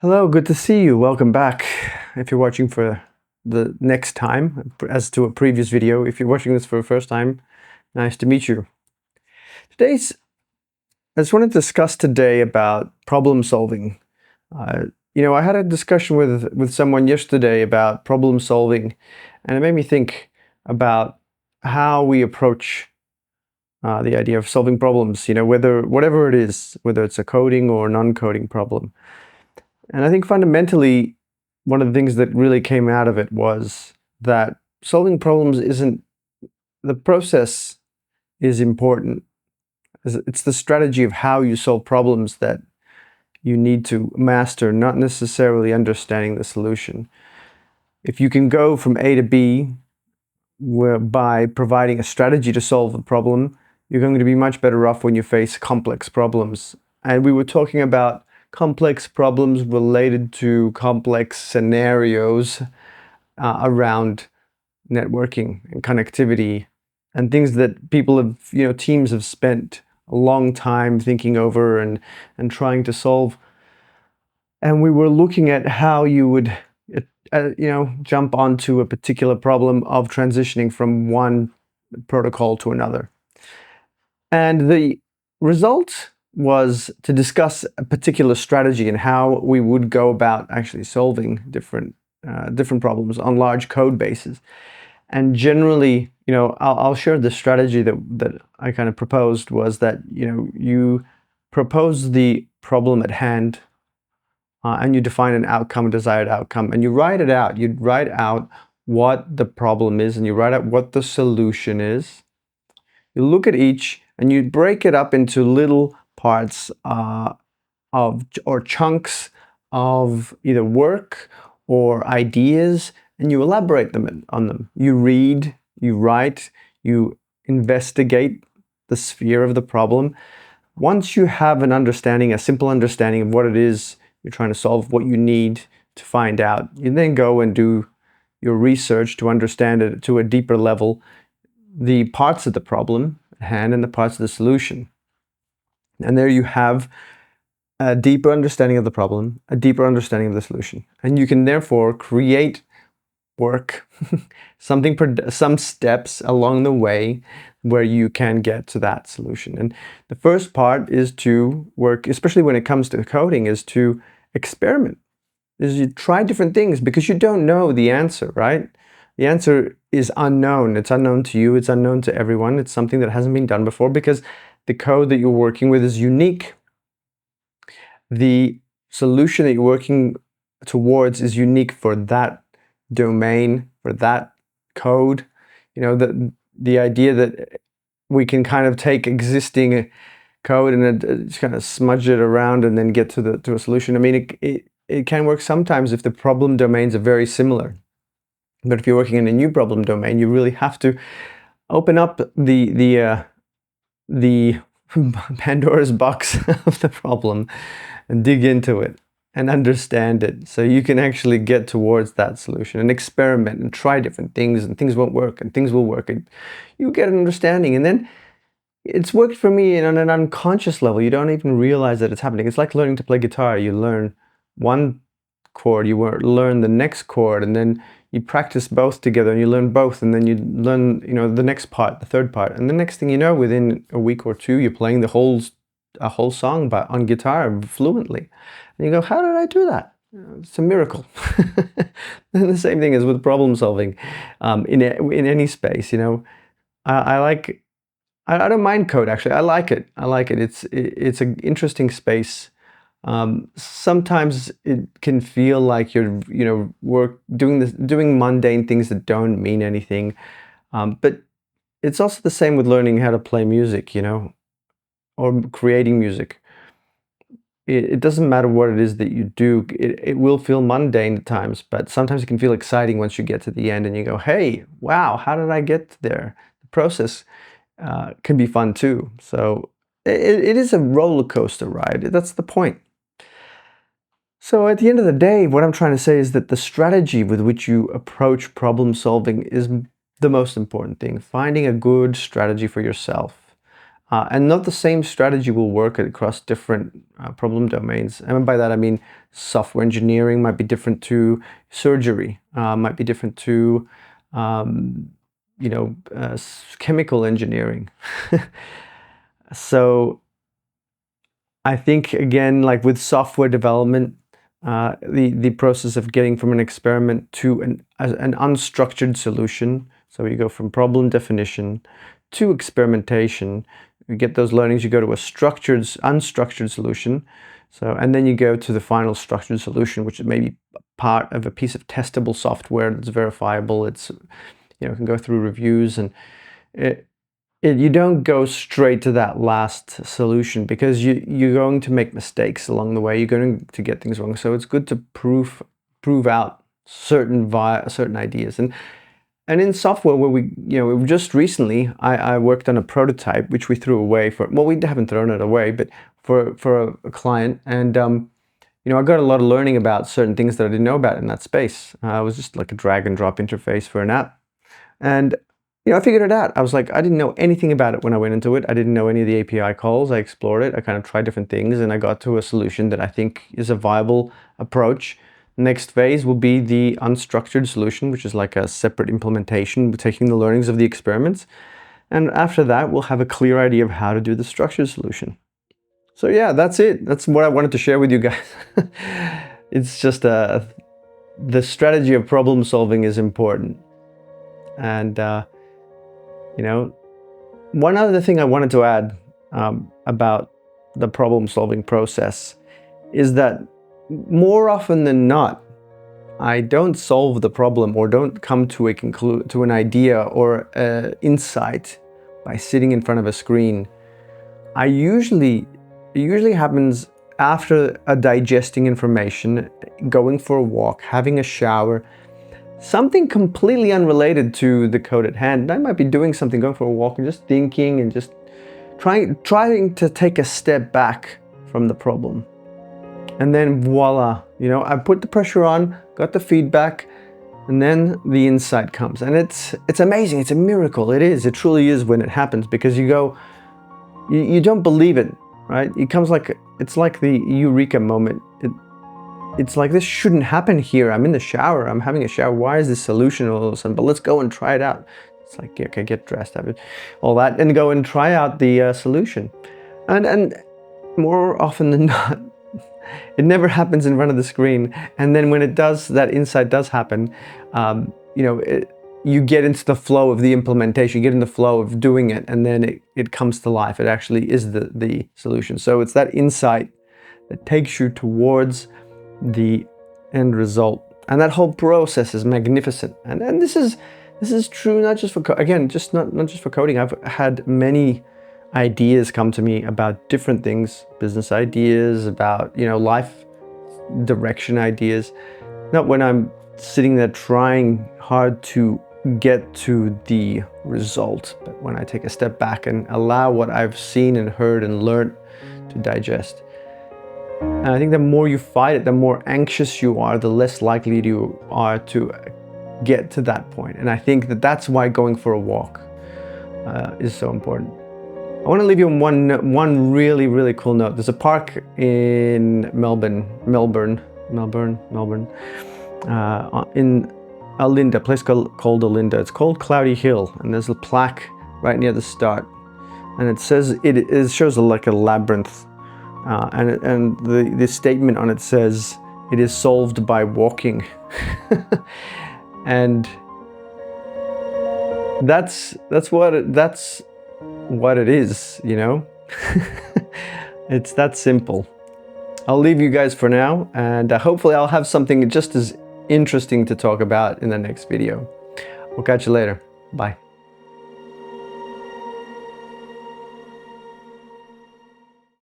Hello, good to see you. Welcome back. If you're watching for the next time, as to a previous video, if you're watching this for the first time, nice to meet you. I just want to discuss today about problem solving. I had a discussion with someone yesterday about problem solving, and it made me think about how we approach the idea of solving problems, whatever it is, whether it's a coding or non-coding problem. And I think fundamentally, one of the things that really came out of it was that solving problems isn't, the process is important. It's the strategy of how you solve problems that you need to master, not necessarily understanding the solution. If you can go from A to B by providing a strategy to solve the problem, you're going to be much better off when you face complex problems. And we were talking about complex problems related to complex scenarios around networking and connectivity and things that people have, teams have spent a long time thinking over and trying to solve. And we were looking at how you would, jump onto a particular problem of transitioning from one protocol to another. And the result was to discuss a particular strategy and how we would go about actually solving different problems on large code bases. And generally, I'll share the strategy that I kind of proposed was that, you propose the problem at hand and you define an outcome, a desired outcome, and you write it out. You write out what the problem is and you write out what the solution is. You look at each and you break it up into little parts or chunks of either work or ideas, and you elaborate on them. You read, you write, you investigate the sphere of the problem. Once you have an understanding, a simple understanding of what it is you're trying to solve, what you need to find out, you then go and do your research to understand it to a deeper level, the parts of the problem at hand and the parts of the solution. And there you have a deeper understanding of the problem, a deeper understanding of the solution. And you can therefore create work, some steps along the way where you can get to that solution. And the first part is to work, especially when it comes to coding, is to experiment. Is you try different things because you don't know the answer, right? The answer is unknown. It's unknown to you. It's unknown to everyone. It's something that hasn't been done before because the code that you're working with is unique. The solution that you're working towards is unique for that domain, for that code. The idea that we can kind of take existing code and just kind of smudge it around and then get to a solution. I mean, it can work sometimes if the problem domains are very similar. But if you're working in a new problem domain, you really have to open up the Pandora's box of the problem and dig into it and understand it so you can actually get towards that solution and experiment and try different things, and things won't work and things will work, and you get an understanding. And then it's worked for me on an unconscious level. You don't even realize that it's happening. It's like learning to play guitar. You learn one chord, you learn the next chord, and then you practice both together and you learn both, and then you learn the next part, the third part, and the next thing you know, within a week or two, you're playing a whole song on guitar fluently. And you go, how did I do that? It's a miracle. And the same thing is with problem solving in any space. I don't mind code, actually. I like it. It's an interesting space. Sometimes it can feel like you're doing mundane things that don't mean anything, but it's also the same with learning how to play music, or creating music. It doesn't matter what it is that you do. It will feel mundane at times, but sometimes it can feel exciting once you get to the end and you go, hey, wow, how did I get there? The process can be fun too. So it is a roller coaster ride. That's the point. So at the end of the day, what I'm trying to say is that the strategy with which you approach problem solving is the most important thing. Finding a good strategy for yourself. And not the same strategy will work across different problem domains. And by that I mean software engineering might be different to surgery, might be different to chemical engineering. So I think, again, like with software development, the process of getting from an experiment to an unstructured solution. So you go from problem definition to experimentation. You get those learnings, you go to a unstructured solution. So, and then you go to the final structured solution, which is maybe part of a piece of testable software that's verifiable. It's, can go through reviews, and you don't go straight to that last solution, because you're going to make mistakes along the way. You're going to get things wrong. So it's good to prove out certain ideas. And in software, where we just recently, I worked on a prototype which we threw away we haven't thrown it away, but for a client, and I got a lot of learning about certain things that I didn't know about in that space. It was just like a drag and drop interface for an app, and I figured it out. I was like, I didn't know anything about it when I went into it. I didn't know any of the API calls. I explored it. I kind of tried different things, and I got to a solution that I think is a viable approach. Next phase will be the unstructured solution, which is like a separate implementation, taking the learnings of the experiments. And after that, we'll have a clear idea of how to do the structured solution. So yeah, that's it. That's what I wanted to share with you guys. It's just the strategy of problem solving is important. And one other thing I wanted to add about the problem solving process is that more often than not, I don't solve the problem or don't come to an idea or insight by sitting in front of a screen. It usually happens after digesting information, going for a walk, having a shower, something completely unrelated to the code at hand. I might be doing something, going for a walk, and just thinking and just trying to take a step back from the problem. And then voila, I put the pressure on, got the feedback, and then the insight comes. And it's amazing. It's a miracle. It truly is when it happens, because you don't believe it, right? It's like the eureka moment. It's like, this shouldn't happen here. I'm in the shower. I'm having a shower. Why is this solution all of a sudden? But let's go and try it out. It's like, okay, get dressed, have it, all that, and go and try out the solution. And more often than not, it never happens in front of the screen. And then when it does, that insight does happen, you get into the flow of the implementation, you get in the flow of doing it, and then it comes to life. It actually is the solution. So it's that insight that takes you towards the end result. And that whole process is magnificent. And this is true not just for not just for coding. I've had many ideas come to me about different things, business ideas, about life direction ideas. Not when I'm sitting there trying hard to get to the result, but when I take a step back and allow what I've seen and heard and learned to digest. And I think the more you fight it, the more anxious you are, the less likely you are to get to that point. And I think that's why going for a walk is so important. I want to leave you on one really, really cool note. There's a park in Melbourne, in Alinda, a place called Alinda. It's called Cloudy Hill, and there's a plaque right near the start, and it says it shows like a labyrinth, and the statement on it says it is solved by walking, and that's what it is, It's that simple. I'll leave you guys for now, and hopefully I'll have something just as interesting to talk about in the next video. We'll catch you later. Bye.